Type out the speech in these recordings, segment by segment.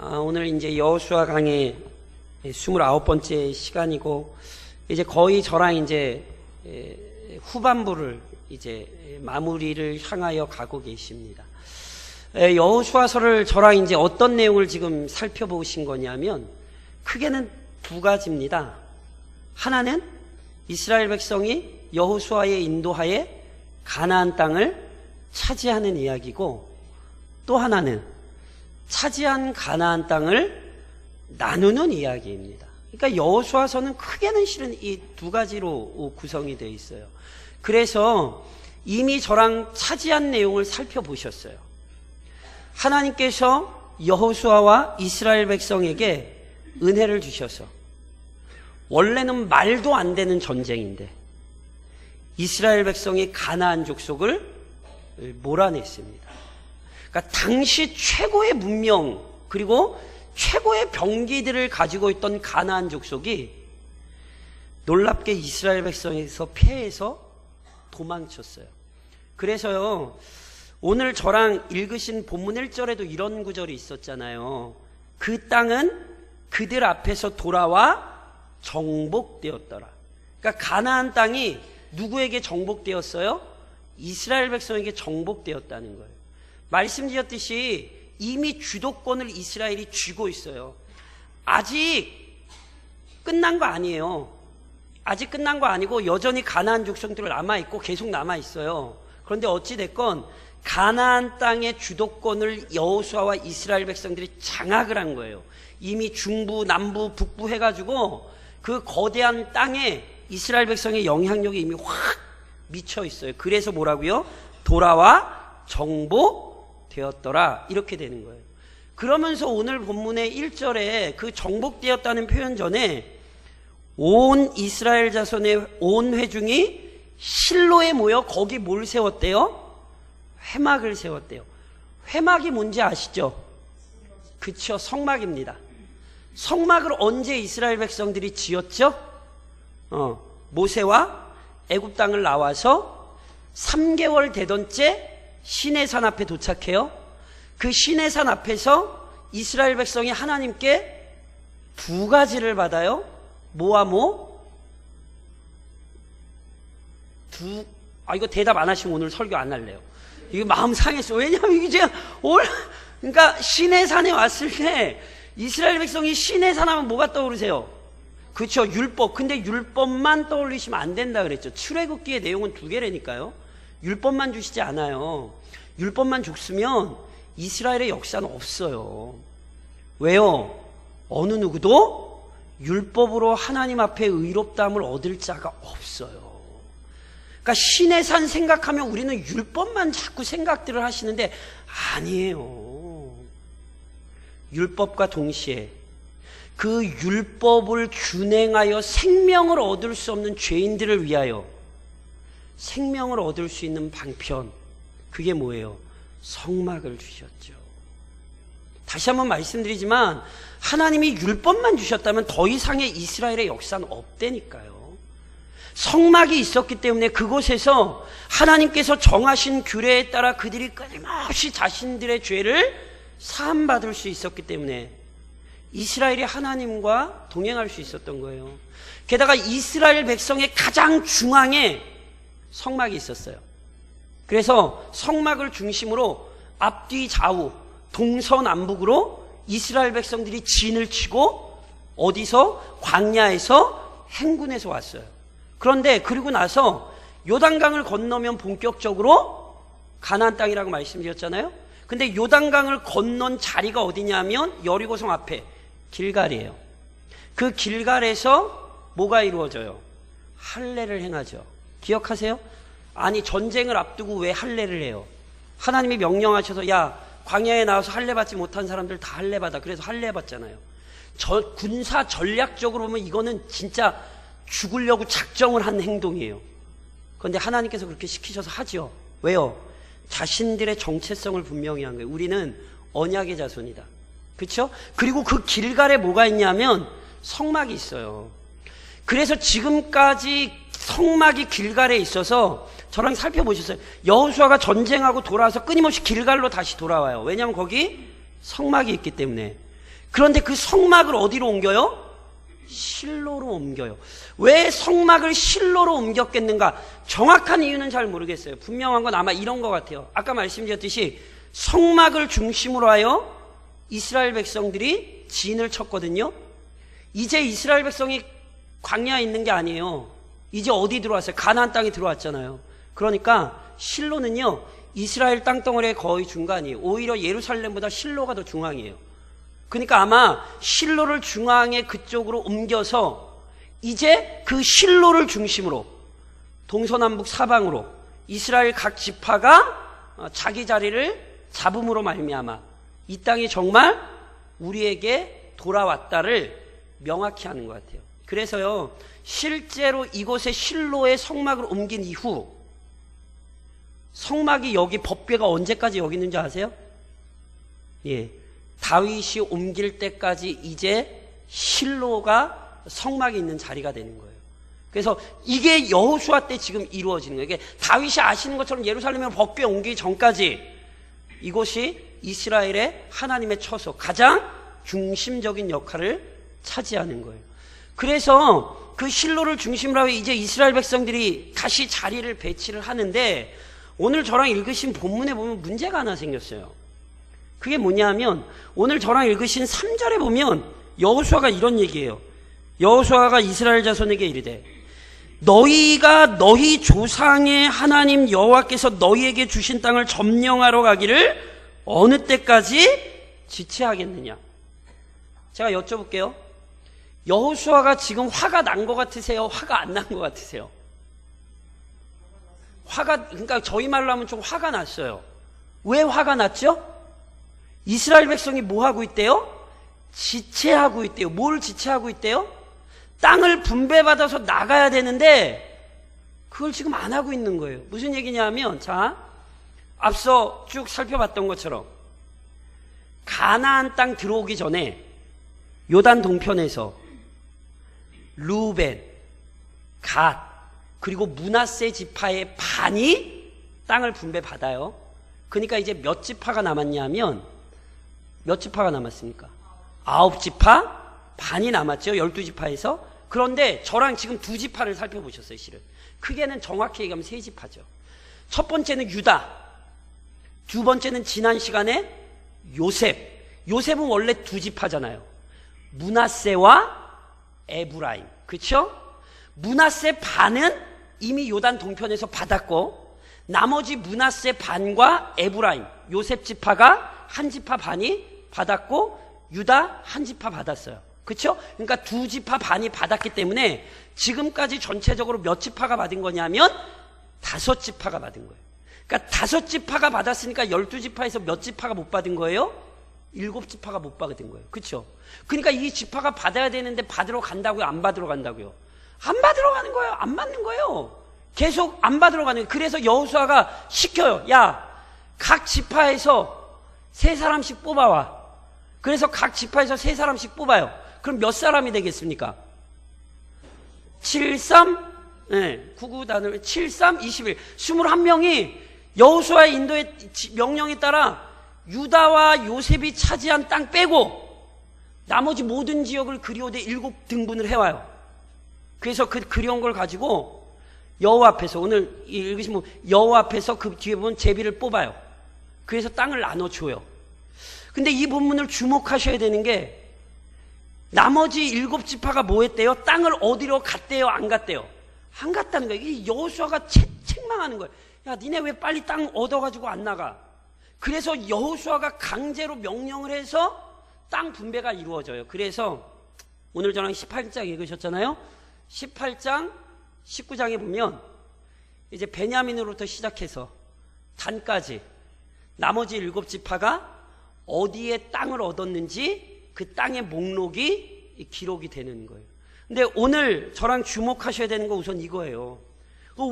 오늘 이제 여호수아 강의 29번째 시간이고, 이제 거의 저랑 이제 후반부를 이제 마무리를 향하여 가고 계십니다. 여호수아서를 저랑 이제 어떤 내용을 지금 살펴보신 거냐면, 크게는 두 가지입니다. 하나는 이스라엘 백성이 여호수아의 인도하에 가나안 땅을 차지하는 이야기고, 또 하나는 차지한 가나안 땅을 나누는 이야기입니다. 그러니까 여호수아서는 크게는 실은 이 두 가지로 구성이 되어 있어요. 그래서 이미 저랑 차지한 내용을 살펴보셨어요. 하나님께서 여호수아와 이스라엘 백성에게 은혜를 주셔서, 원래는 말도 안 되는 전쟁인데 이스라엘 백성이 가나안 족속을 몰아냈습니다. 그러니까 당시 최고의 문명 그리고 최고의 병기들을 가지고 있던 가나안 족속이 놀랍게 이스라엘 백성에서 패해서 도망쳤어요. 그래서요, 오늘 저랑 읽으신 본문 1절에도 이런 구절이 있었잖아요. 그 땅은 그들 앞에서 돌아와 정복되었더라. 그러니까 가나안 땅이 누구에게 정복되었어요? 이스라엘 백성에게 정복되었다는 거예요. 말씀드렸듯이 이미 주도권을 이스라엘이 쥐고 있어요. 아직 끝난 거 아니에요. 아직 끝난 거 아니고 여전히 가나안 족속들은 남아있고 계속 남아있어요. 그런데 어찌됐건 가나안 땅의 주도권을 여호수아와 이스라엘 백성들이 장악을 한 거예요. 이미 중부, 남부, 북부 해가지고 그 거대한 땅에 이스라엘 백성의 영향력이 이미 확 미쳐 있어요. 그래서 뭐라고요? 돌아와 정복되었더라, 이렇게 되는 거예요. 그러면서 오늘 본문의 1절에 그 정복되었다는 표현 전에 온 이스라엘 자손의 온 회중이 실로에 모여 거기 뭘 세웠대요? 회막을 세웠대요. 회막이 뭔지 아시죠? 그쵸, 성막입니다. 성막을 언제 이스라엘 백성들이 지었죠? 모세와 애굽 땅을 나와서 3개월 되던 째 시내산 앞에 도착해요. 그 시내산 앞에서 이스라엘 백성이 하나님께 두 가지를 받아요. 뭐와 뭐? 이거 대답 안 하시면 오늘 설교 안 할래요. 이거 마음 상했어. 왜냐하면 이게 제가 그러니까 시내산에 왔을 때 이스라엘 백성이 시내산 하면 뭐가 떠오르세요? 그렇죠, 율법. 근데 율법만 떠올리시면 안 된다 그랬죠. 출애굽기의 내용은 두 개라니까요. 율법만 주시지 않아요. 율법만 줬으면 이스라엘의 역사는 없어요. 왜요? 어느 누구도 율법으로 하나님 앞에 의롭다함을 얻을 자가 없어요. 그러니까 시내산 생각하면 우리는 율법만 자꾸 생각들을 하시는데 아니에요. 율법과 동시에 그 율법을 준행하여 생명을 얻을 수 없는 죄인들을 위하여 생명을 얻을 수 있는 방편, 그게 뭐예요? 성막을 주셨죠. 다시 한번 말씀드리지만 하나님이 율법만 주셨다면 더 이상의 이스라엘의 역사는 없다니까요. 성막이 있었기 때문에 그곳에서 하나님께서 정하신 규례에 따라 그들이 끊임없이 자신들의 죄를 사함받을 수 있었기 때문에 이스라엘이 하나님과 동행할 수 있었던 거예요. 게다가 이스라엘 백성의 가장 중앙에 성막이 있었어요. 그래서 성막을 중심으로 앞뒤 좌우 동서남북으로 이스라엘 백성들이 진을 치고 어디서? 광야에서 행군해서 왔어요. 그런데 그리고 나서 요단강을 건너면 본격적으로 가나안 땅이라고 말씀드렸잖아요. 근데 요단강을 건넌 자리가 어디냐면 여리고성 앞에 길갈이에요. 그 길갈에서 뭐가 이루어져요? 할례를 행하죠. 기억하세요? 아니, 전쟁을 앞두고 왜 할례를 해요? 하나님이 명령하셔서 야, 광야에 나와서 할례 받지 못한 사람들 다 할례 받아. 그래서 할례 받잖아요. 군사 전략적으로 보면 이거는 진짜 죽으려고 작정을 한 행동이에요. 그런데 하나님께서 그렇게 시키셔서 하죠. 왜요? 자신들의 정체성을 분명히 한 거예요. 우리는 언약의 자손이다. 그렇죠? 그리고 그 길갈에 뭐가 있냐면 성막이 있어요. 그래서 지금까지 성막이 길갈에 있어서 저랑 살펴보셨어요. 여호수아가 전쟁하고 돌아와서 끊임없이 길갈로 다시 돌아와요. 왜냐하면 거기 성막이 있기 때문에. 그런데 그 성막을 어디로 옮겨요? 실로로 옮겨요. 왜 성막을 실로로 옮겼겠는가? 정확한 이유는 잘 모르겠어요. 분명한 건 아마 이런 것 같아요. 아까 말씀드렸듯이 성막을 중심으로 하여 이스라엘 백성들이 진을 쳤거든요. 이제 이스라엘 백성이 광야에 있는 게 아니에요. 이제 어디 들어왔어요? 가나안 땅에 들어왔잖아요. 그러니까 실로는요, 이스라엘 땅덩어리의 거의 중간이에요. 오히려 예루살렘보다 실로가 더 중앙이에요. 그러니까 아마 실로를 중앙에 그쪽으로 옮겨서 이제 그 실로를 중심으로 동서남북 사방으로 이스라엘 각 지파가 자기 자리를 잡음으로 말미암아 이 땅이 정말 우리에게 돌아왔다를 명확히 하는 것 같아요. 그래서요, 실제로 이곳에 실로의 성막을 옮긴 이후 성막이 여기 법궤가 언제까지 여기 있는지 아세요? 예, 다윗이 옮길 때까지 이제 실로가 성막이 있는 자리가 되는 거예요. 그래서 이게 여호수아 때 지금 이루어지는 거예요. 이게 다윗이 아시는 것처럼 예루살렘에 법궤 옮기기 전까지 이곳이 이스라엘의 하나님의 처소, 가장 중심적인 역할을 차지하는 거예요. 그래서 그 실로를 중심으로 하고 이제 이스라엘 백성들이 다시 자리를 배치를 하는데, 오늘 저랑 읽으신 본문에 보면 문제가 하나 생겼어요. 그게 뭐냐면 오늘 저랑 읽으신 3절에 보면 여호수아가 이런 얘기예요. 여호수아가 이스라엘 자손에게 이르되 너희가 너희 조상의 하나님 여호와께서 너희에게 주신 땅을 점령하러 가기를 어느 때까지 지체하겠느냐. 제가 여쭤볼게요. 여호수아가 지금 화가 난 것 같으세요? 화가 안 난 것 같으세요? 그러니까 저희 말로 하면 좀 화가 났어요. 왜 화가 났죠? 이스라엘 백성이 뭐 하고 있대요? 지체하고 있대요. 뭘 지체하고 있대요? 땅을 분배받아서 나가야 되는데 그걸 지금 안 하고 있는 거예요. 무슨 얘기냐면, 자, 앞서 쭉 살펴봤던 것처럼 가나안 땅 들어오기 전에 요단 동편에서 루벤, 갓, 그리고 므낫세 지파의 반이 땅을 분배받아요. 그러니까 이제 몇 지파가 남았냐면, 몇 지파가 남았습니까? 9지파 반이 남았죠. 12지파에서. 그런데 저랑 지금 2지파를 살펴보셨어요. 실은 크게는 정확히 얘기하면 3지파죠. 첫 번째는 유다, 두 번째는 지난 시간에 요셉. 요셉은 원래 2지파잖아요. 므낫세와 에브라임. 그렇죠? 므낫세 반은 이미 요단 동편에서 받았고, 나머지 므낫세 반과 에브라임, 요셉 지파가 한 지파 반이 받았고, 유다 한 지파 받았어요. 그렇죠? 그러니까 2지파 반이 받았기 때문에 지금까지 전체적으로 몇 지파가 받은 거냐면 5지파가 받은 거예요. 그러니까 5지파가 받았으니까 12지파에서 몇 지파가 못 받은 거예요? 7지파가 못 받은 거예요. 그렇죠? 그러니까 이 지파가 받아야 되는데 받으러 간다고요? 안 받으러 간다고요? 안 받으러 가는 거예요. 안 받는 거예요. 계속 안 받으러 가는 거예요. 그래서 여호수아가 시켜요. 야, 각 지파에서 3사람씩 뽑아와. 그래서 각 지파에서 3사람씩 뽑아요. 그럼 몇 사람이 되겠습니까? 7, 3, 99 단을 7, 3, 21. 21명이 여호수아의 인도의 명령에 따라 유다와 요셉이 차지한 땅 빼고 나머지 모든 지역을 그리오되 7등분을 해와요. 그래서 그 그려온 걸 가지고 여호와 앞에서, 오늘 읽으시면 여호와 앞에서 그 뒤에 보면 제비를 뽑아요. 그래서 땅을 나눠줘요. 근데 이 본문을 주목하셔야 되는 게, 나머지 7지파가 뭐 했대요? 땅을 어디로 갔대요? 안 갔대요? 안 갔다는 거예요. 이 여호수아가 책망하는 거예요. 야, 니네 왜 빨리 땅 얻어가지고 안 나가? 그래서 여호수아가 강제로 명령을 해서 땅 분배가 이루어져요. 그래서 오늘 저랑 18장 읽으셨잖아요. 18장 19장에 보면 이제 베냐민으로부터 시작해서 단까지 나머지 7지파가 어디에 땅을 얻었는지 그 땅의 목록이 기록이 되는 거예요. 근데 오늘 저랑 주목하셔야 되는 건 우선 이거예요.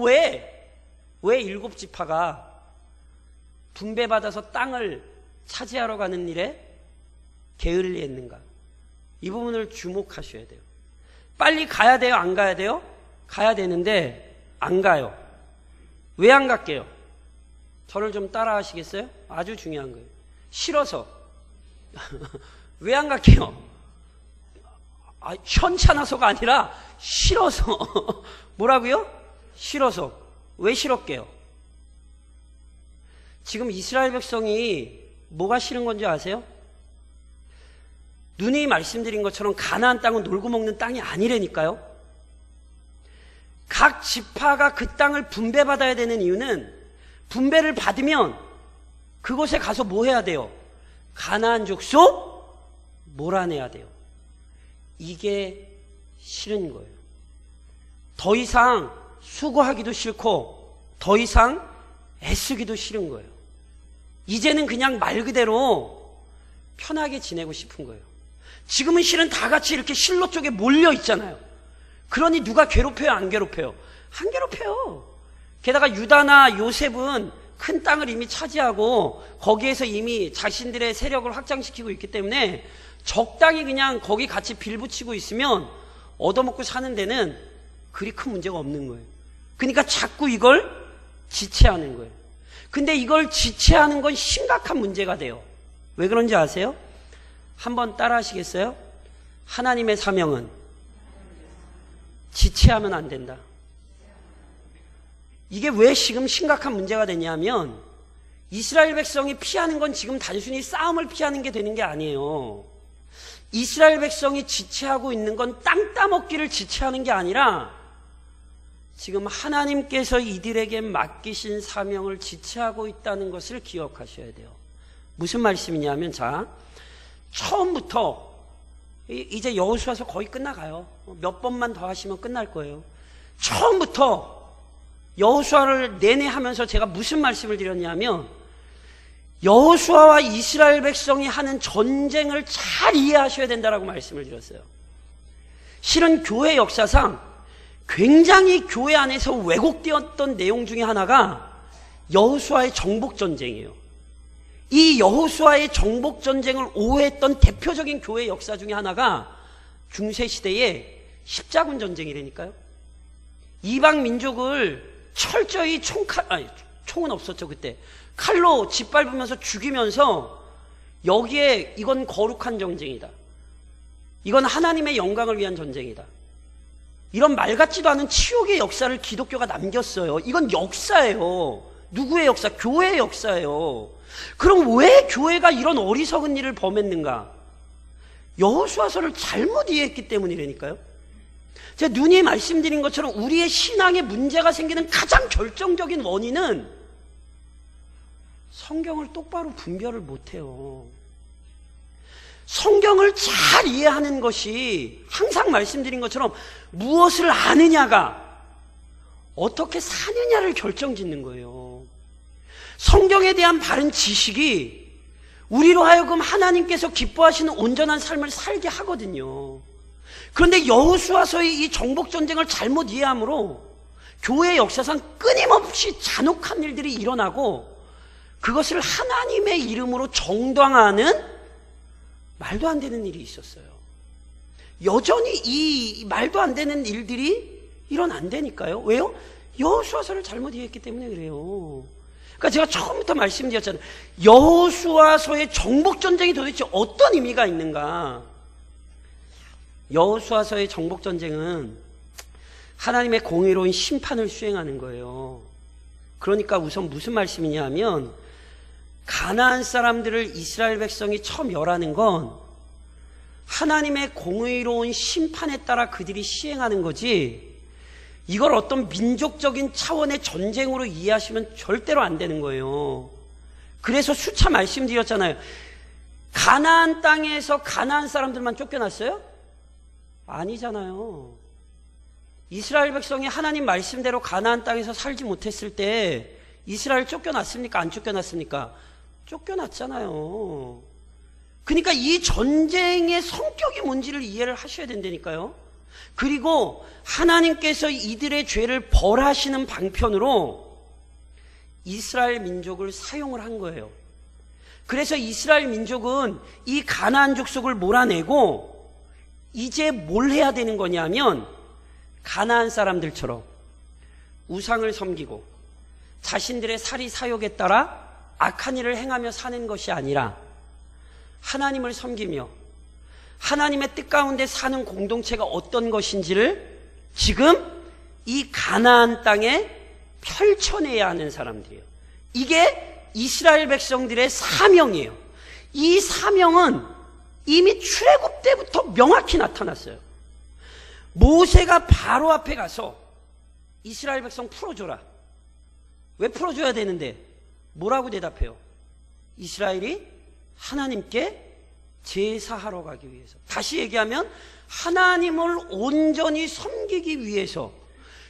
왜 7지파가 분배받아서 땅을 차지하러 가는 일에 게을리했는가? 이 부분을 주목하셔야 돼요. 빨리 가야 돼요? 안 가야 돼요? 가야 되는데 안 가요. 왜 안 갈게요? 저를 좀 따라 하시겠어요? 아주 중요한 거예요. 싫어서. 왜 안 갈게요? 현찮아서가 아니라 싫어서. 뭐라고요? 싫어서. 왜 싫었게요? 지금 이스라엘 백성이 뭐가 싫은 건지 아세요? 누님이 말씀드린 것처럼 가나안 땅은 놀고 먹는 땅이 아니라니까요. 각 지파가 그 땅을 분배받아야 되는 이유는 분배를 받으면 그곳에 가서 뭐 해야 돼요? 가나안 족속 몰아내야 돼요. 이게 싫은 거예요. 더 이상 수고하기도 싫고 더 이상 애쓰기도 싫은 거예요. 이제는 그냥 말 그대로 편하게 지내고 싶은 거예요. 지금은 실은 다 같이 이렇게 실로 쪽에 몰려 있잖아요. 그러니 누가 괴롭혀요? 안 괴롭혀요? 안 괴롭혀요. 게다가 유다나 요셉은 큰 땅을 이미 차지하고 거기에서 이미 자신들의 세력을 확장시키고 있기 때문에 적당히 그냥 거기 같이 빌붙이고 있으면 얻어먹고 사는 데는 그리 큰 문제가 없는 거예요. 그러니까 자꾸 이걸 지체하는 거예요. 근데 이걸 지체하는 건 심각한 문제가 돼요. 왜 그런지 아세요? 한번 따라 하시겠어요? 하나님의 사명은 지체하면 안 된다. 이게 왜 지금 심각한 문제가 되냐면 이스라엘 백성이 피하는 건 지금 단순히 싸움을 피하는 게 되는 게 아니에요. 이스라엘 백성이 지체하고 있는 건 땅 따먹기를 지체하는 게 아니라 지금 하나님께서 이들에게 맡기신 사명을 지체하고 있다는 것을 기억하셔야 돼요. 무슨 말씀이냐면, 자, 처음부터 이제 여호수아서 거의 끝나가요. 몇 번만 더 하시면 끝날 거예요. 처음부터 여호수아를 내내 하면서 제가 무슨 말씀을 드렸냐면, 여호수아와 이스라엘 백성이 하는 전쟁을 잘 이해하셔야 된다라고 말씀을 드렸어요. 실은 교회 역사상 굉장히 교회 안에서 왜곡되었던 내용 중에 하나가 여호수아의 정복전쟁이에요. 이 여호수아의 정복전쟁을 오해했던 대표적인 교회 역사 중에 하나가 중세시대의 십자군 전쟁이라니까요. 이방 민족을 철저히 총은 없었죠 그때. 칼로 짓밟으면서 죽이면서 여기에 이건 거룩한 전쟁이다, 이건 하나님의 영광을 위한 전쟁이다, 이런 말 같지도 않은 치욕의 역사를 기독교가 남겼어요. 이건 역사예요. 누구의 역사? 교회의 역사예요. 그럼 왜 교회가 이런 어리석은 일을 범했는가? 여호수아서를 잘못 이해했기 때문이라니까요. 제가 누님이 말씀드린 것처럼 우리의 신앙에 문제가 생기는 가장 결정적인 원인은 성경을 똑바로 분별을 못해요. 성경을 잘 이해하는 것이 항상 말씀드린 것처럼 무엇을 아느냐가 어떻게 사느냐를 결정짓는 거예요. 성경에 대한 바른 지식이 우리로 하여금 하나님께서 기뻐하시는 온전한 삶을 살게 하거든요. 그런데 여호수아서의 이 정복전쟁을 잘못 이해함으로 교회 역사상 끊임없이 잔혹한 일들이 일어나고 그것을 하나님의 이름으로 정당화하는 말도 안 되는 일이 있었어요. 여전히 이 말도 안 되는 일들이 일어난다니까요. 왜요? 여호수아서를 잘못 이해했기 때문에 그래요. 그러니까 제가 처음부터 말씀드렸잖아요. 여호수아서의 정복전쟁이 도대체 어떤 의미가 있는가? 여호수아서의 정복전쟁은 하나님의 공의로운 심판을 수행하는 거예요. 그러니까 우선 무슨 말씀이냐 하면, 가나안 사람들을 이스라엘 백성이 처음 멸하는 건 하나님의 공의로운 심판에 따라 그들이 시행하는 거지, 이걸 어떤 민족적인 차원의 전쟁으로 이해하시면 절대로 안 되는 거예요. 그래서 수차 말씀드렸잖아요. 가나안 땅에서 가나안 사람들만 쫓겨났어요? 아니잖아요. 이스라엘 백성이 하나님 말씀대로 가나안 땅에서 살지 못했을 때 이스라엘 쫓겨났습니까? 안 쫓겨났습니까? 쫓겨났잖아요. 그러니까 이 전쟁의 성격이 뭔지를 이해를 하셔야 된다니까요. 그리고 하나님께서 이들의 죄를 벌하시는 방편으로 이스라엘 민족을 사용을 한 거예요. 그래서 이스라엘 민족은 이 가나안 족속을 몰아내고 이제 뭘 해야 되는 거냐면, 가나안 사람들처럼 우상을 섬기고 자신들의 사리 사욕에 따라 악한 일을 행하며 사는 것이 아니라 하나님을 섬기며 하나님의 뜻 가운데 사는 공동체가 어떤 것인지를 지금 이 가나안 땅에 펼쳐내야 하는 사람들이에요. 이게 이스라엘 백성들의 사명이에요. 이 사명은 이미 출애굽 때부터 명확히 나타났어요. 모세가 바로 앞에 가서 이스라엘 백성 풀어줘라. 왜 풀어줘야 되는데? 뭐라고 대답해요? 이스라엘이 하나님께 제사하러 가기 위해서. 다시 얘기하면 하나님을 온전히 섬기기 위해서.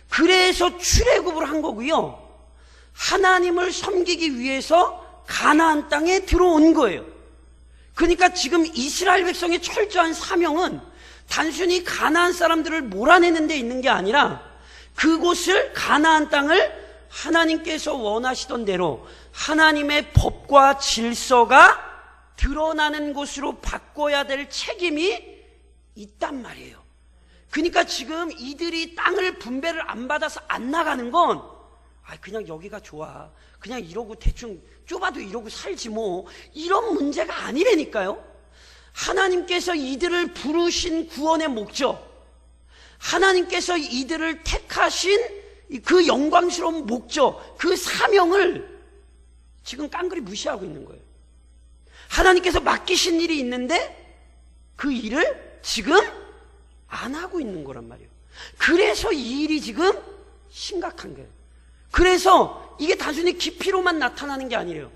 그래서 출애굽을 한 거고요. 하나님을 섬기기 위해서 가나안 땅에 들어온 거예요. 그러니까 지금 이스라엘 백성의 철저한 사명은 단순히 가나안 사람들을 몰아내는 데 있는 게 아니라 그곳을, 가나안 땅을 하나님께서 원하시던 대로 하나님의 법과 질서가 드러나는 곳으로 바꿔야 될 책임이 있단 말이에요. 그러니까 지금 이들이 땅을 분배를 안 받아서 안 나가는 건 그냥 여기가 좋아, 그냥 이러고 대충 좁아도 이러고 살지 뭐, 이런 문제가 아니라니까요. 하나님께서 이들을 부르신 구원의 목적, 하나님께서 이들을 택하신 그 영광스러운 목적, 그 사명을 지금 깡그리 무시하고 있는 거예요. 하나님께서 맡기신 일이 있는데 그 일을 지금 안 하고 있는 거란 말이에요. 그래서 이 일이 지금 심각한 거예요. 그래서 이게 단순히 기피로만 나타나는 게 아니에요.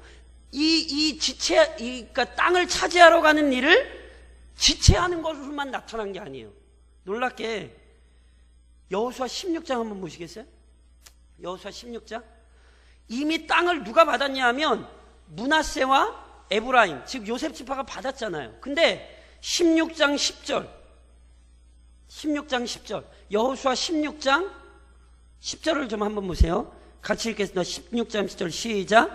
그러니까 땅을 차지하러 가는 일을 지체하는 것으로만 나타난 게 아니에요. 놀랍게 여호수아 16장 한번 보시겠어요? 여호수아 16장. 이미 땅을 누가 받았냐 하면 므낫세와 에브라임, 즉 요셉 지파가 받았잖아요. 근데 16장 10절 여호수아 16장 10절을 좀 한번 보세요. 같이 읽겠습니다. 16장 10절 시작.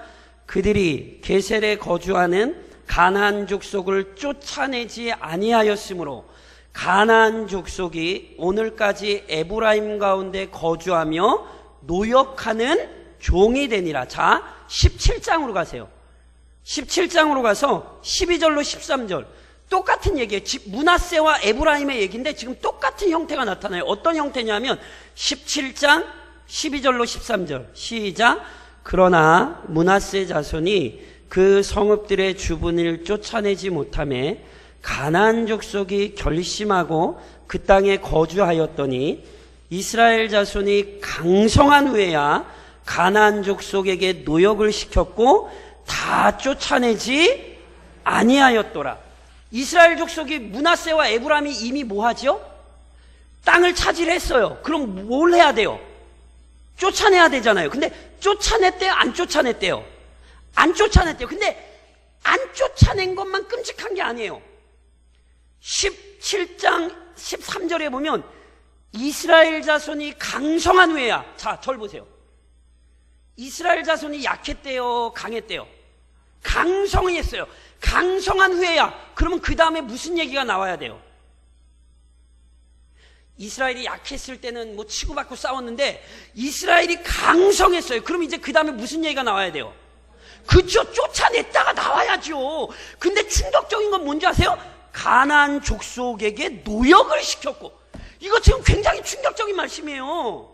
그들이 게셀에 거주하는 가나안 족속을 쫓아내지 아니하였으므로 가나안 족속이 오늘까지 에브라임 가운데 거주하며 노역하는 종이 되니라. 자, 17장으로 가세요. 17장으로 가서 12절로 13절 똑같은 얘기예요. 므낫세와 에브라임의 얘기인데 지금 똑같은 형태가 나타나요. 어떤 형태냐면 17장 12절로 13절 시작. 그러나 므낫세 자손이 그 성읍들의 주분을 쫓아내지 못하며 가나안 족속이 결심하고 그 땅에 거주하였더니 이스라엘 자손이 강성한 후에야 가나안 족속에게 노역을 시켰고 다 쫓아내지 아니하였더라. 이스라엘 족속이 므낫세와 에브라임이 이미 뭐하죠? 땅을 차지했어요. 그럼 뭘 해야 돼요? 쫓아내야 되잖아요. 근데 쫓아냈대요? 안 쫓아냈대요? 안 쫓아냈대요. 근데 안 쫓아낸 것만 끔찍한 게 아니에요. 17장 13절에 보면 이스라엘 자손이 강성한 후에야. 자, 절 보세요. 이스라엘 자손이 약했대요? 강했대요? 강성했어요. 강성한 후에야. 그러면 그 다음에 무슨 얘기가 나와야 돼요? 이스라엘이 약했을 때는 뭐 치고받고 싸웠는데 이스라엘이 강성했어요. 그럼 이제 그 다음에 무슨 얘기가 나와야 돼요? 그쵸, 쫓아냈다가 나와야죠. 근데 충격적인 건 뭔지 아세요? 가나안 족속에게 노역을 시켰고. 이거 지금 굉장히 충격적인 말씀이에요.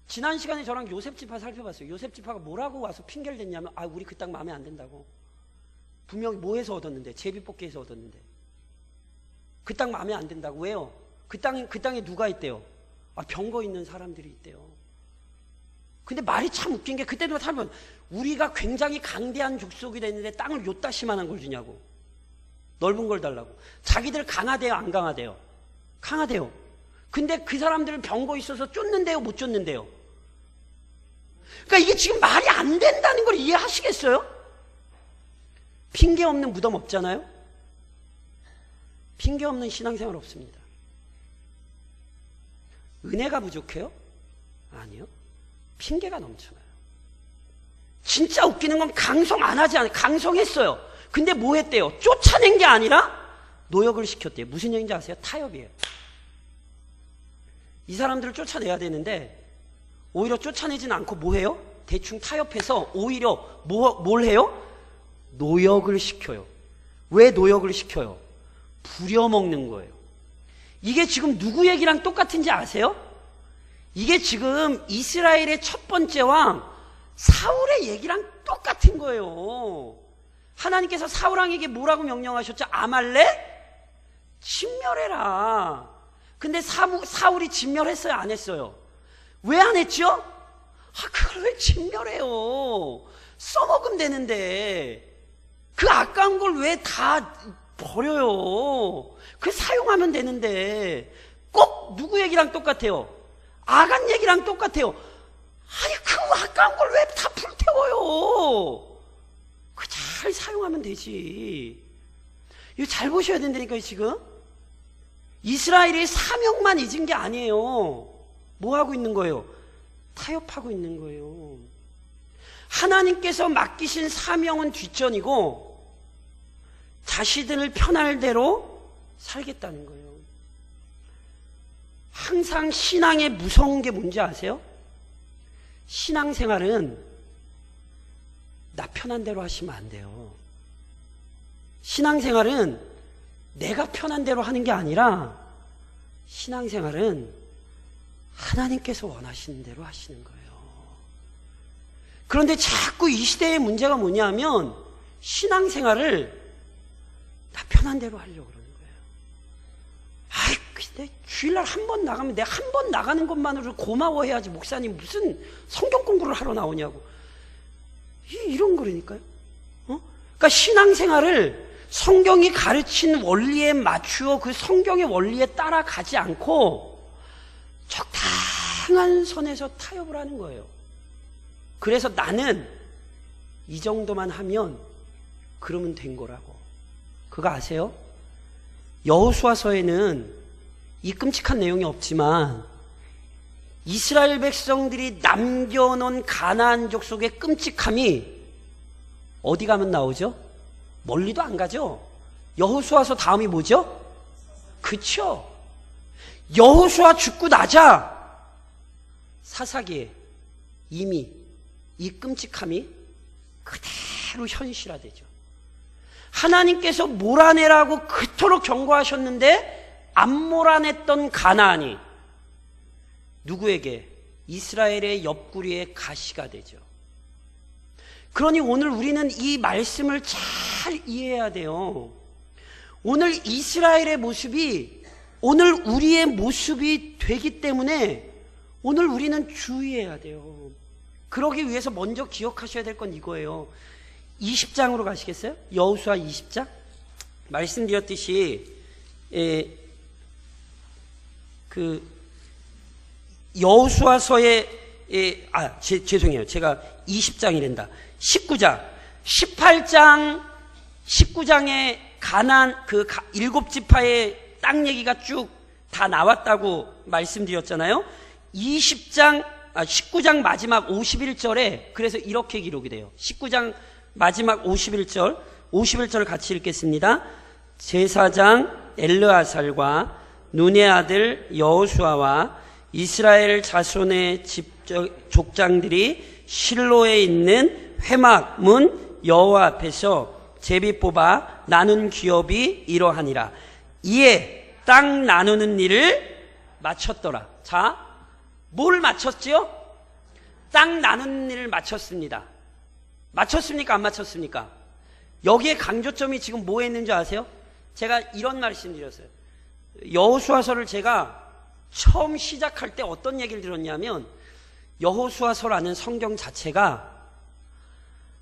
지난 시간에 저랑 요셉 지파 살펴봤어요. 요셉 지파가 뭐라고 와서 핑계를 댔냐면 우리 그 땅 마음에 안 든다고. 분명히 뭐해서 얻었는데? 제비뽑기에서 얻었는데. 그 땅 마음에 안 든다고. 왜요? 그 땅에 누가 있대요? 병거 있는 사람들이 있대요. 근데 말이 참 웃긴 게 그때도 살면 우리가 굉장히 강대한 족속이 됐는데 땅을 요따시만한 걸 주냐고. 넓은 걸 달라고. 자기들 강하대요? 안 강하대요? 강하대요. 근데 그 사람들은 병거 있어서 쫓는데요? 못 쫓는데요? 그러니까 이게 지금 말이 안 된다는 걸 이해하시겠어요? 핑계 없는 무덤 없잖아요? 핑계 없는 신앙생활 없습니다. 은혜가 부족해요? 아니요. 핑계가 넘쳐나요. 진짜 웃기는 건 강성 안 하지 않아요. 강성했어요. 근데 뭐 했대요? 쫓아낸 게 아니라 노역을 시켰대요. 무슨 얘기인지 아세요? 타협이에요. 이 사람들을 쫓아내야 되는데 오히려 쫓아내진 않고 뭐 해요? 대충 타협해서 오히려 뭘 해요? 노역을 시켜요. 왜 노역을 시켜요? 부려먹는 거예요. 이게 지금 누구 얘기랑 똑같은지 아세요? 이게 지금 이스라엘의 첫 번째 왕 사울의 얘기랑 똑같은 거예요. 하나님께서 사울 왕에게 뭐라고 명령하셨죠? 아말렉 진멸해라. 근데 사울이 진멸했어요? 안 했어요? 왜 안 했죠? 그걸 왜 진멸해요? 써먹으면 되는데 그 아까운 걸 왜 다 버려요? 그 사용하면 되는데 꼭 누구 얘기랑 똑같아요? 아간 얘기랑 똑같아요. 아니 그 아까운 걸 왜 다 불태워요? 그 잘 사용하면 되지. 이거 잘 보셔야 된다니까요. 지금 이스라엘이 사명만 잊은 게 아니에요. 뭐 하고 있는 거예요? 타협하고 있는 거예요. 하나님께서 맡기신 사명은 뒷전이고 자신들 편할 대로 살겠다는 거예요. 항상 신앙에 무서운 게 뭔지 아세요? 신앙생활은 나 편한 대로 하시면 안 돼요. 신앙생활은 내가 편한 대로 하는 게 아니라 신앙생활은 하나님께서 원하시는 대로 하시는 거예요. 그런데 자꾸 이 시대의 문제가 뭐냐면 신앙생활을 나 편한 대로 하려고 그러는 거예요. 근데 주일날 한 번 나가면 내가 한 번 나가는 것만으로 고마워해야지 목사님 무슨 성경 공부를 하러 나오냐고. 이런 거라니까요. 그러니까 신앙생활을 성경이 가르친 원리에 맞추어 그 성경의 원리에 따라가지 않고 적당한 선에서 타협을 하는 거예요. 그래서 나는 이 정도만 하면 그러면 된 거라고. 그거 아세요? 여호수아서에는 이 끔찍한 내용이 없지만 이스라엘 백성들이 남겨놓은 가나안 족속의 끔찍함이 어디 가면 나오죠? 멀리도 안 가죠? 여호수아서 다음이 뭐죠? 그쵸? 여호수아 죽고 나자 사사기에 이미 이 끔찍함이 그대로 현실화되죠. 하나님께서 몰아내라고 그토록 경고하셨는데 안 몰아냈던 가나안이 누구에게? 이스라엘의 옆구리에 가시가 되죠. 그러니 오늘 우리는 이 말씀을 잘 이해해야 돼요. 오늘 이스라엘의 모습이 오늘 우리의 모습이 되기 때문에 오늘 우리는 주의해야 돼요. 그러기 위해서 먼저 기억하셔야 될 건 이거예요. 20장으로 가시겠어요? 여호수아 20장? 말씀드렸듯이 여호수아서의 죄송해요. 제가 20장이란다. 19장, 18장, 19장에 가나안 일곱 지파의 땅 얘기가 쭉 다 나왔다고 말씀드렸잖아요. 19장 마지막 51절에 그래서 이렇게 기록이 돼요. 19장 마지막 51절을 같이 읽겠습니다. 제사장 엘르아살과 눈의 아들 여호수아와 이스라엘 자손의 족장들이 실로에 있는 회막 문 여호와 앞에서 제비 뽑아 나눈 기업이 이러하니라. 이에 땅 나누는 일을 마쳤더라. 자, 뭘 마쳤지요? 땅 나누는 일을 마쳤습니다. 마쳤습니까? 안 마쳤습니까? 여기에 강조점이 지금 뭐에 있는지 아세요? 제가 이런 말씀드렸어요. 여호수아서를 제가 처음 시작할 때 어떤 얘기를 들었냐면 여호수아서라는 성경 자체가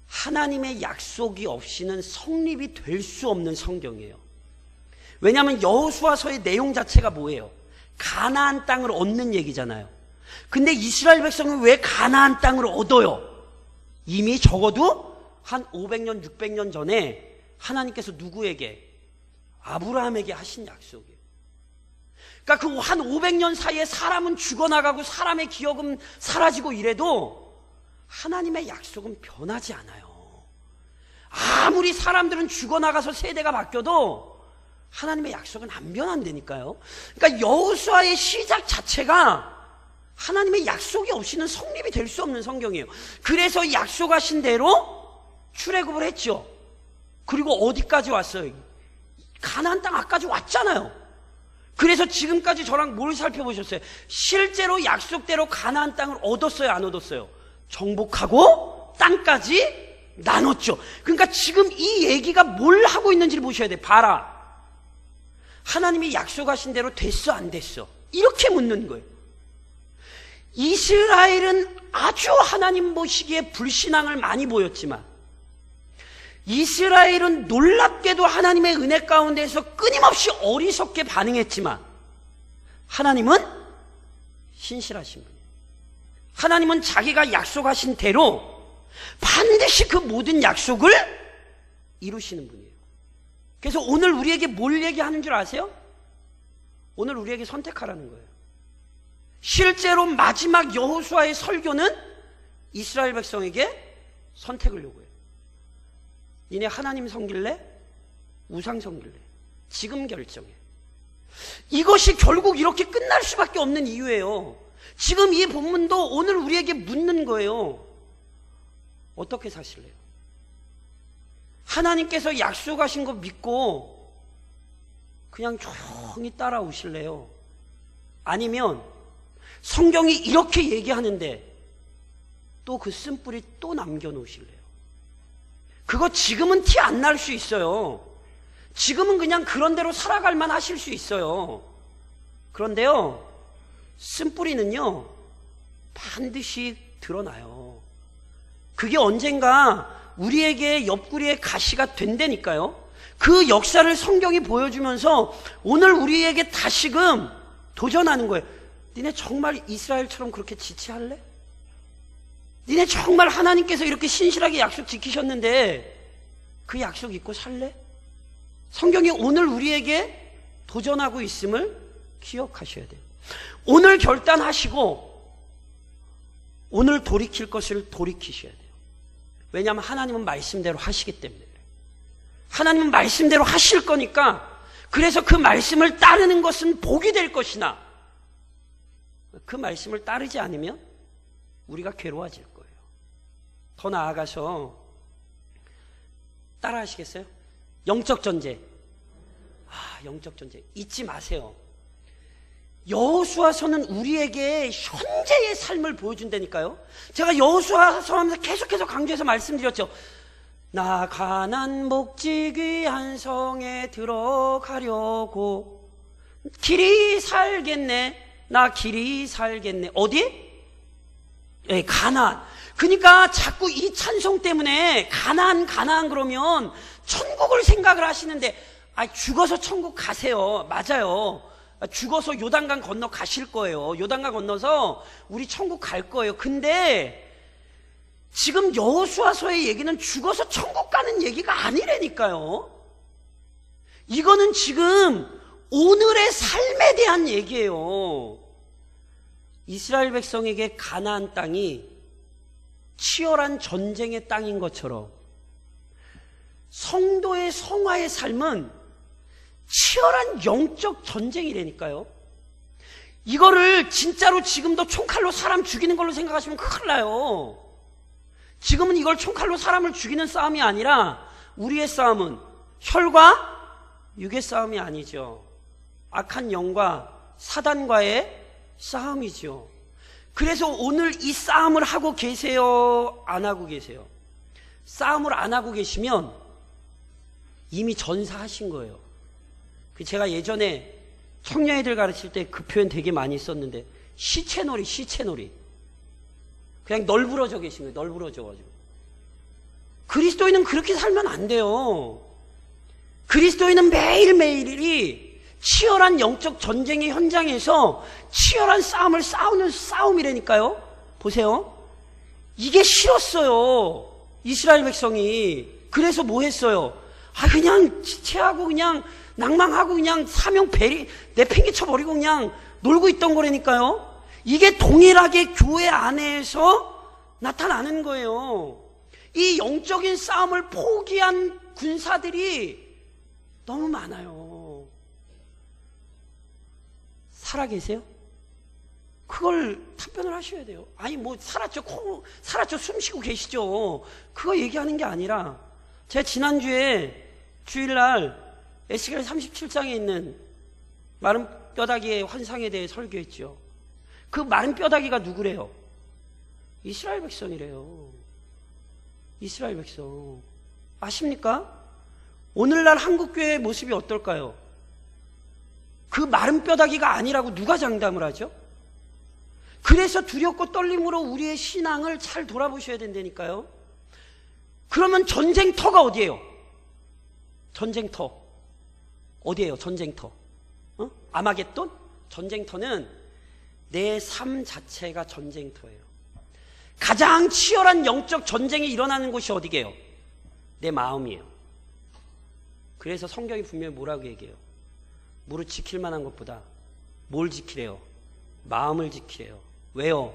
하나님의 약속이 없이는 성립이 될 수 없는 성경이에요. 왜냐하면 여호수아서의 내용 자체가 뭐예요? 가나안 땅을 얻는 얘기잖아요. 근데 이스라엘 백성은 왜 가나안 땅을 얻어요? 이미 적어도 한 500년, 600년 전에 하나님께서 누구에게? 아브라함에게 하신 약속이에요. 그러니까 그 한 500년 사이에 사람은 죽어나가고 사람의 기억은 사라지고 이래도 하나님의 약속은 변하지 않아요. 아무리 사람들은 죽어나가서 세대가 바뀌어도 하나님의 약속은 안 변한다니까요. 그러니까 여호수아의 시작 자체가 하나님의 약속이 없이는 성립이 될 수 없는 성경이에요. 그래서 약속하신 대로 출애굽을 했죠. 그리고 어디까지 왔어요? 가나안 땅 앞까지 왔잖아요. 그래서 지금까지 저랑 뭘 살펴보셨어요? 실제로 약속대로 가나안 땅을 얻었어요, 안 얻었어요? 정복하고 땅까지 나눴죠. 그러니까 지금 이 얘기가 뭘 하고 있는지를 보셔야 돼요. 봐라, 하나님이 약속하신 대로 됐어, 안 됐어? 이렇게 묻는 거예요. 이스라엘은 아주 하나님 보시기에 불신앙을 많이 보였지만, 이스라엘은 놀랍게도 하나님의 은혜 가운데서 끊임없이 어리석게 반응했지만, 하나님은 신실하신 분이에요. 하나님은 자기가 약속하신 대로 반드시 그 모든 약속을 이루시는 분이에요. 그래서 오늘 우리에게 뭘 얘기하는 줄 아세요? 오늘 우리에게 선택하라는 거예요. 실제로 마지막 여호수아의 설교는 이스라엘 백성에게 선택을 요구해요. 니네 하나님 섬길래? 우상 섬길래? 지금 결정해. 이것이 결국 이렇게 끝날 수밖에 없는 이유예요. 지금 이 본문도 오늘 우리에게 묻는 거예요. 어떻게 사실래요? 하나님께서 약속하신 거 믿고 그냥 조용히 따라오실래요? 아니면 성경이 이렇게 얘기하는데 또 그 쓴뿌리 또 남겨놓으실래요? 그거 지금은 티 안 날 수 있어요. 지금은 그냥 그런 대로 살아갈만 하실 수 있어요. 그런데요, 쓴뿌리는요 반드시 드러나요. 그게 언젠가 우리에게 옆구리에 가시가 된다니까요. 그 역사를 성경이 보여주면서 오늘 우리에게 다시금 도전하는 거예요. 니네 정말 이스라엘처럼 그렇게 지체할래? 니네 정말 하나님께서 이렇게 신실하게 약속 지키셨는데 그 약속 잊고 살래? 성경이 오늘 우리에게 도전하고 있음을 기억하셔야 돼요. 오늘 결단하시고 오늘 돌이킬 것을 돌이키셔야 돼요. 왜냐하면 하나님은 말씀대로 하시기 때문에 그래요. 하나님은 말씀대로 하실 거니까, 그래서 그 말씀을 따르는 것은 복이 될 것이나 그 말씀을 따르지 않으면 우리가 괴로워질 거예요. 더 나아가서 따라 하시겠어요? 영적 전쟁. 영적 전쟁 잊지 마세요. 여호수아서는 우리에게 현재의 삶을 보여준다니까요. 제가 여호수아서 하면서 계속해서 강조해서 말씀드렸죠. 나 가난 목지 귀한 성에 들어가려고 길이 살겠네. 나 길이 살겠네. 어디? 가나안. 그러니까 자꾸 이 찬송 때문에 가나안 그러면 천국을 생각을 하시는데, 죽어서 천국 가세요. 맞아요. 죽어서 요단강 건너 가실 거예요. 요단강 건너서 우리 천국 갈 거예요. 근데 지금 여호수아서의 얘기는 죽어서 천국 가는 얘기가 아니라니까요. 이거는 지금 오늘의 삶에 대한 얘기예요. 이스라엘 백성에게 가나안 땅이 치열한 전쟁의 땅인 것처럼 성도의 성화의 삶은 치열한 영적 전쟁이라니까요. 이거를 진짜로 지금도 총칼로 사람 죽이는 걸로 생각하시면 큰일 나요. 지금은 이걸 총칼로 사람을 죽이는 싸움이 아니라 우리의 싸움은 혈과 육의 싸움이 아니죠. 악한 영과 사단과의 싸움이죠. 그래서 오늘 이 싸움을 하고 계세요? 안 하고 계세요? 싸움을 안 하고 계시면 이미 전사하신 거예요. 제가 예전에 청년애들 가르칠 때 그 표현 되게 많이 썼는데, 시체놀이. 그냥 널브러져 계신 거예요. 널브러져가지고. 그리스도인은 그렇게 살면 안 돼요. 그리스도인은 매일매일이 치열한 영적 전쟁의 현장에서 치열한 싸움을 싸우는 싸움이라니까요. 보세요. 이게 싫었어요. 이스라엘 백성이. 그래서 뭐 했어요? 그냥 지체하고 그냥 낭망하고 그냥 사명 내팽개쳐버리고 그냥 놀고 있던 거라니까요. 이게 동일하게 교회 안에서 나타나는 거예요. 이 영적인 싸움을 포기한 군사들이 너무 많아요. 살아계세요? 그걸 답변을 하셔야 돼요. 살았죠. 숨 쉬고 계시죠. 그거 얘기하는 게 아니라 제가 지난주에 주일날 에스겔 37장에 있는 마른 뼈다귀의 환상에 대해 설교했죠. 그 마른 뼈다귀가 누구래요? 이스라엘 백성이래요. 이스라엘 백성. 아십니까? 오늘날 한국교회의 모습이 어떨까요? 그 마른 뼈다귀가 아니라고 누가 장담을 하죠? 그래서 두렵고 떨림으로 우리의 신앙을 잘 돌아보셔야 된다니까요. 그러면 전쟁터가 어디예요? 전쟁터 어디예요? 전쟁터 아마겟돈? 전쟁터는 내 삶 자체가 전쟁터예요. 가장 치열한 영적 전쟁이 일어나는 곳이 어디게요? 내 마음이에요. 그래서 성경이 분명히 뭐라고 얘기해요? 무릇 지킬 만한 것보다 뭘 지키래요? 마음을 지키래요. 왜요?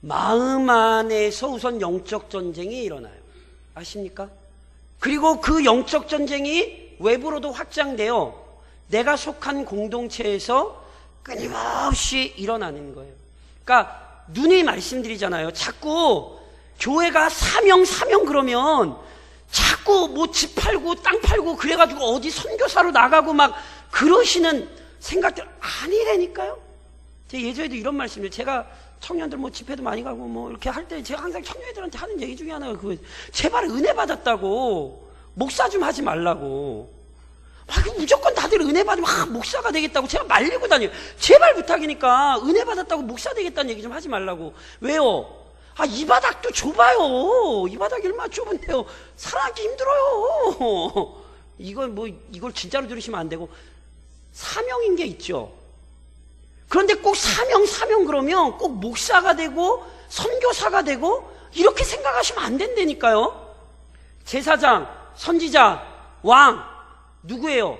마음 안에서 우선 영적 전쟁이 일어나요. 아십니까? 그리고 그 영적 전쟁이 외부로도 확장돼요. 내가 속한 공동체에서 끊임없이 일어나는 거예요. 그러니까 눈이 말씀드리잖아요. 자꾸 교회가 사명 그러면 자꾸 뭐 집 팔고 땅 팔고 그래가지고 어디 선교사로 나가고 막 그러시는 생각들 아니라니까요. 제가 예전에도 이런 말씀을, 제가 청년들 뭐 집회도 많이 가고 뭐 이렇게 할 때 제가 항상 청년들한테 하는 얘기 중에 하나가 제발 은혜 받았다고 목사 좀 하지 말라고. 무조건 다들 은혜 받으면 목사가 되겠다고 제가 말리고 다녀요. 제발 부탁이니까 은혜 받았다고 목사 되겠다는 얘기 좀 하지 말라고. 왜요? 이 바닥도 좁아요. 이 바닥이 얼마나 좁은데요. 살아남기 힘들어요. 이걸 진짜로 들으시면 안 되고, 사명인 게 있죠. 그런데 꼭 사명 그러면 꼭 목사가 되고 선교사가 되고 이렇게 생각하시면 안 된다니까요. 제사장, 선지자, 왕 누구예요?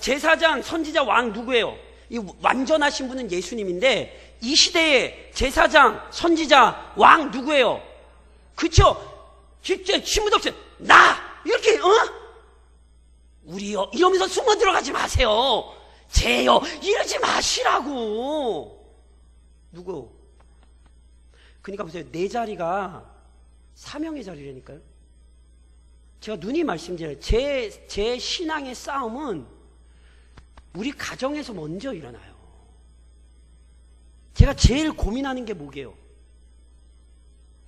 제사장, 선지자, 왕 누구예요? 이 완전하신 분은 예수님인데, 이 시대에 제사장, 선지자, 왕 누구예요? 그쵸? 진짜 신무독생 나 이렇게 우리요 이러면서 숨어 들어가지 마세요. 쟤요 이러지 마시라고. 누구? 그러니까 보세요. 내 자리가 사명의 자리라니까요. 제가 눈이 말씀드려요. 제 신앙의 싸움은 우리 가정에서 먼저 일어나요. 제가 제일 고민하는 게 뭐게요?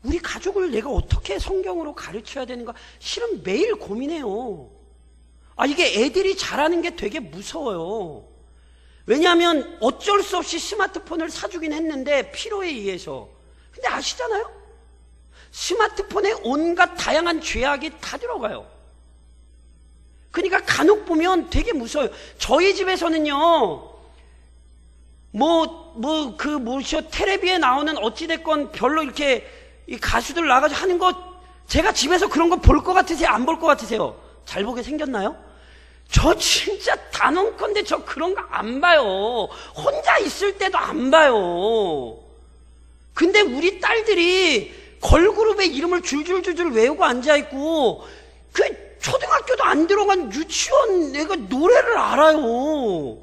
우리 가족을 내가 어떻게 성경으로 가르쳐야 되는가 실은 매일 고민해요. 이게 애들이 잘하는 게 되게 무서워요. 왜냐하면 어쩔 수 없이 스마트폰을 사주긴 했는데 필요에 의해서. 근데 아시잖아요? 스마트폰에 온갖 다양한 죄악이 다 들어가요. 그러니까 간혹 보면 되게 무서워요. 저희 집에서는요, 텔레비에 나오는 어찌됐건 별로 이렇게 이 가수들 나가서 하는 거, 제가 집에서 그런 거 볼 것 같으세요? 안 볼 것 같으세요? 잘 보게 생겼나요? 저 진짜 단언컨대 저 그런 거 안 봐요. 혼자 있을 때도 안 봐요. 근데 우리 딸들이 걸그룹의 이름을 줄줄줄줄 외우고 앉아있고, 그 초등학교도 안 들어간 유치원 애가 노래를 알아요.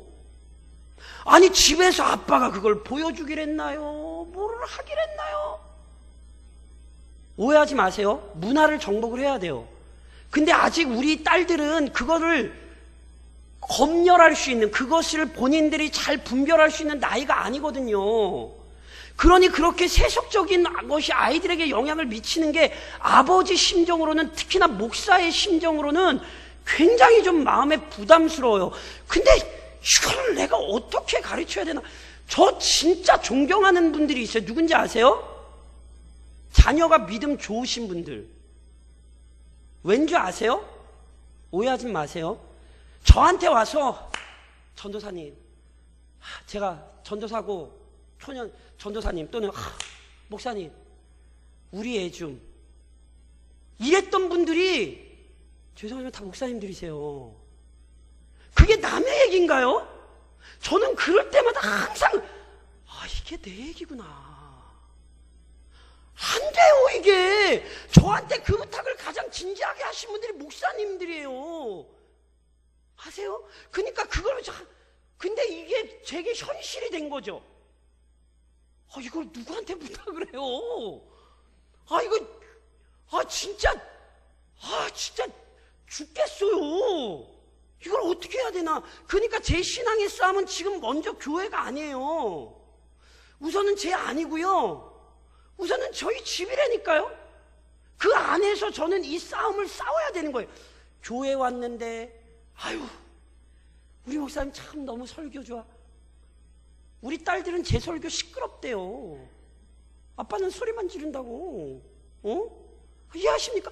아니 집에서 아빠가 그걸 보여주길 했나요? 뭐를 하길 했나요? 오해하지 마세요. 문화를 정복을 해야 돼요. 근데 아직 우리 딸들은 그거를 검열할 수 있는, 그것을 본인들이 잘 분별할 수 있는 나이가 아니거든요. 그러니 그렇게 세속적인 것이 아이들에게 영향을 미치는 게 아버지 심정으로는, 특히나 목사의 심정으로는 굉장히 좀 마음에 부담스러워요. 근데 이걸 내가 어떻게 가르쳐야 되나? 저 진짜 존경하는 분들이 있어요. 누군지 아세요? 자녀가 믿음 좋으신 분들. 왠지 아세요? 오해하지 마세요. 저한테 와서 전도사님, 제가 전도사고 초년 전도사님 또는 목사님, 우리 애 좀, 이랬던 분들이 죄송하지만 다 목사님들이세요. 그게 남의 얘기인가요? 저는 그럴 때마다 항상 이게 내 얘기구나. 안 돼요. 이게 저한테 그 부탁을 가장 진지하게 하신 분들이 목사님들이에요. 아세요? 그러니까 그걸 근데 이게 제게 현실이 된 거죠. 이걸 누구한테 부탁을 해요? 이거 진짜 죽겠어요. 이걸 어떻게 해야 되나? 그러니까 제 신앙의 싸움은 지금 먼저 교회가 아니에요. 우선은 제 아니고요. 우선은 저희 집이라니까요. 그 안에서 저는 이 싸움을 싸워야 되는 거예요. 교회 왔는데 우리 목사님 참 너무 설교 좋아. 우리 딸들은 제 설교 시끄럽대요. 아빠는 소리만 지른다고. 이해하십니까?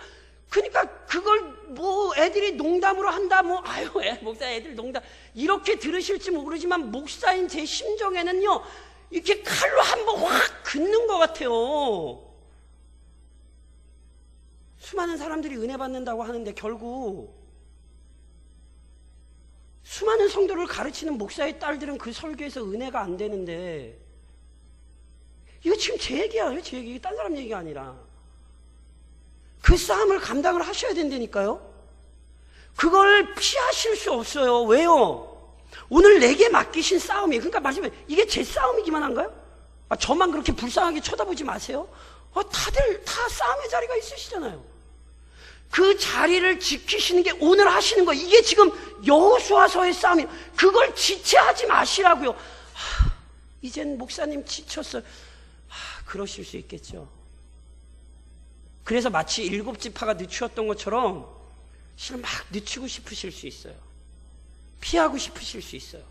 그러니까 그걸 뭐 애들이 농담으로 한다, 목사 애들 농담, 이렇게 들으실지 모르지만 목사인 제 심정에는요, 이렇게 칼로 한번 확 긋는 것 같아요. 수많은 사람들이 은혜 받는다고 하는데 결국 수많은 성도를 가르치는 목사의 딸들은 그 설교에서 은혜가 안 되는데, 이거 지금 제 얘기야. 제 얘기, 딴 사람 얘기가 아니라. 그 싸움을 감당을 하셔야 된다니까요. 그걸 피하실 수 없어요. 왜요? 오늘 내게 맡기신 싸움이에요. 그러니까 마지막에 이게 제 싸움이기만 한가요? 저만 그렇게 불쌍하게 쳐다보지 마세요. 다들 다 싸움의 자리가 있으시잖아요. 그 자리를 지키시는 게 오늘 하시는 거예요. 이게 지금 여호수아서의 싸움이에요. 그걸 지체하지 마시라고요. 이젠 목사님 지쳤어요. 그러실 수 있겠죠. 그래서 마치 7지파가 늦추었던 것처럼 실은 막 늦추고 싶으실 수 있어요. 피하고 싶으실 수 있어요.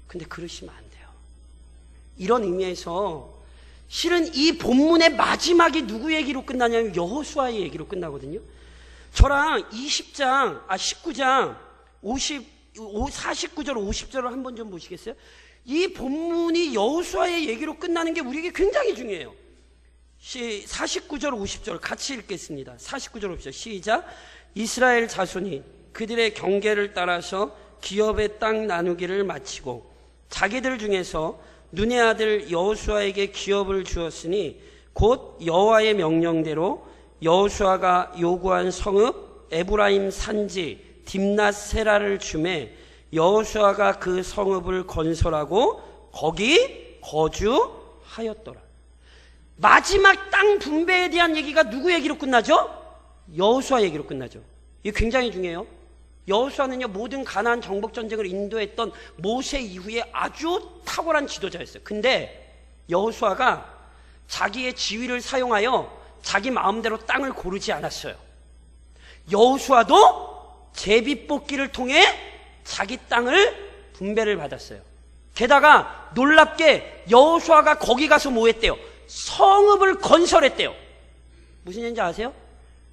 근데 그러시면 안 돼요. 이런 의미에서 실은 이 본문의 마지막이 누구 얘기로 끝나냐면 여호수아의 얘기로 끝나거든요. 저랑 19장 49절 50절을 한번 좀 보시겠어요? 이 본문이 여호수아의 얘기로 끝나는 게 우리에게 굉장히 중요해요. 49절 50절 같이 읽겠습니다. 49절 50절 시작. 이스라엘 자손이 그들의 경계를 따라서 기업의 땅 나누기를 마치고 자기들 중에서 눈의 아들 여호수아에게 기업을 주었으니 곧 여호와의 명령대로 여호수아가 요구한 성읍 에브라임 산지 딥낫세라를 주매 여호수아가 그 성읍을 건설하고 거기 거주하였더라. 마지막 땅 분배에 대한 얘기가 누구 얘기로 끝나죠? 여호수아 얘기로 끝나죠. 이게 굉장히 중요해요. 여호수아는요, 모든 가나안 정복 전쟁을 인도했던 모세 이후에 아주 탁월한 지도자였어요. 근데 여호수아가 자기의 지위를 사용하여 자기 마음대로 땅을 고르지 않았어요. 여호수아도 제비뽑기를 통해 자기 땅을 분배를 받았어요. 게다가 놀랍게 여호수아가 거기 가서 뭐 했대요? 성읍을 건설했대요. 무슨 얘기인지 아세요?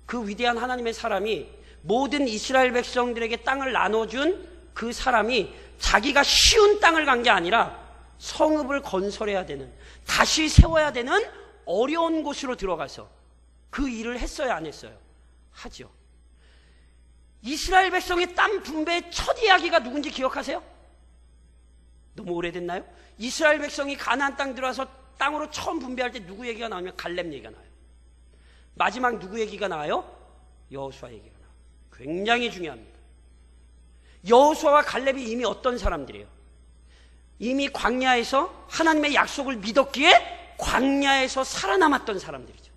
그 위대한 하나님의 사람이 모든 이스라엘 백성들에게 땅을 나눠준 그 사람이 자기가 쉬운 땅을 간 게 아니라 성읍을 건설해야 되는, 다시 세워야 되는 어려운 곳으로 들어가서 그 일을 했어요, 안 했어요? 하죠. 이스라엘 백성의 땅 분배의 첫 이야기가 누군지 기억하세요? 너무 오래됐나요? 이스라엘 백성이 가나안 땅 들어와서 땅으로 처음 분배할 때 누구 얘기가 나오면 갈렙 얘기가 나와요. 마지막 누구 얘기가 나와요? 여호수아 얘기가 나와요. 굉장히 중요합니다. 여호수아와 갈렙이 이미 어떤 사람들이에요? 이미 광야에서 하나님의 약속을 믿었기에 광야에서 살아남았던 사람들이죠.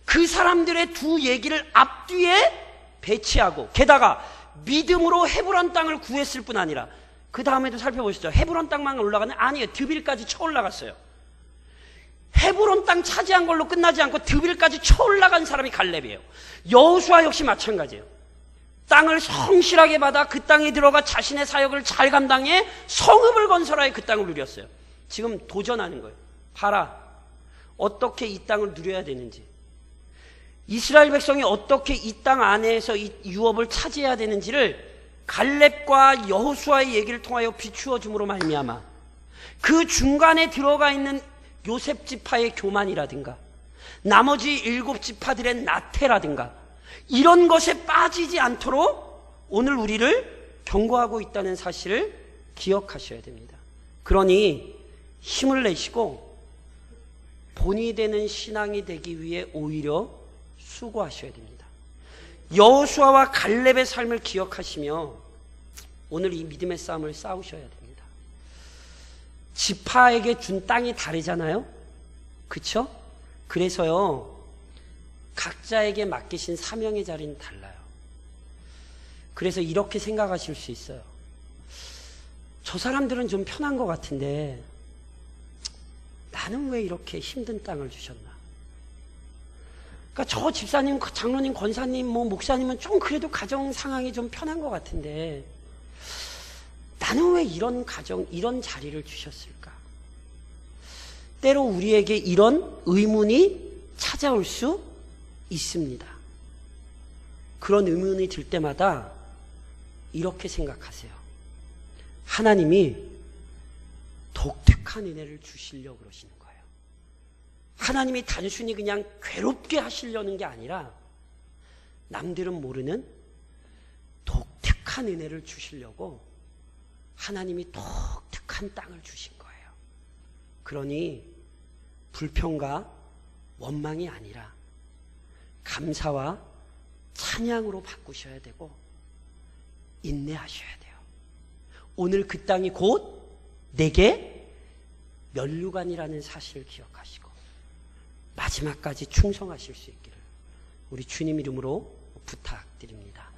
그 사람들의 두 얘기를 앞뒤에 배치하고, 게다가 믿음으로 헤브론 땅을 구했을 뿐 아니라 그 다음에도 살펴보시죠. 헤브론 땅만 올라가는, 아니에요, 드빌까지 쳐 올라갔어요. 헤브론 땅 차지한 걸로 끝나지 않고 드빌까지 쳐 올라간 사람이 갈렙이에요. 여호수아 역시 마찬가지예요. 땅을 성실하게 받아 그 땅에 들어가 자신의 사역을 잘 감당해 성읍을 건설하여 그 땅을 누렸어요. 지금 도전하는 거예요. 봐라, 어떻게 이 땅을 누려야 되는지, 이스라엘 백성이 어떻게 이 땅 안에서 이 유업을 차지해야 되는지를 갈렙과 여호수아의 얘기를 통하여 비추어 줌으로 말미암아 그 중간에 들어가 있는 요셉 지파의 교만이라든가 나머지 7지파들의 나태라든가 이런 것에 빠지지 않도록 오늘 우리를 경고하고 있다는 사실을 기억하셔야 됩니다. 그러니 힘을 내시고 본이 되는 신앙이 되기 위해 오히려 수고하셔야 됩니다. 여호수아와 갈렙의 삶을 기억하시며 오늘 이 믿음의 싸움을 싸우셔야 됩니다. 지파에게 준 땅이 다르잖아요. 그쵸? 그래서요, 각자에게 맡기신 사명의 자리는 달라요. 그래서 이렇게 생각하실 수 있어요. 저 사람들은 좀 편한 것 같은데 나는 왜 이렇게 힘든 땅을 주셨나? 그러니까 저 집사님, 장로님, 권사님, 목사님은 좀 그래도 가정 상황이 좀 편한 것 같은데 나는 왜 이런 가정, 이런 자리를 주셨을까? 때로 우리에게 이런 의문이 찾아올 수 있습니다. 그런 의문이 들 때마다 이렇게 생각하세요. 하나님이 독특한 은혜를 주시려고 그러시는 거예요. 하나님이 단순히 그냥 괴롭게 하시려는 게 아니라 남들은 모르는 독특한 은혜를 주시려고 하나님이 독특한 땅을 주신 거예요. 그러니 불평과 원망이 아니라 감사와 찬양으로 바꾸셔야 되고 인내하셔야 돼요. 오늘 그 땅이 곧 내게 면류관이라는 사실을 기억하시고 마지막까지 충성하실 수 있기를 우리 주님 이름으로 부탁드립니다.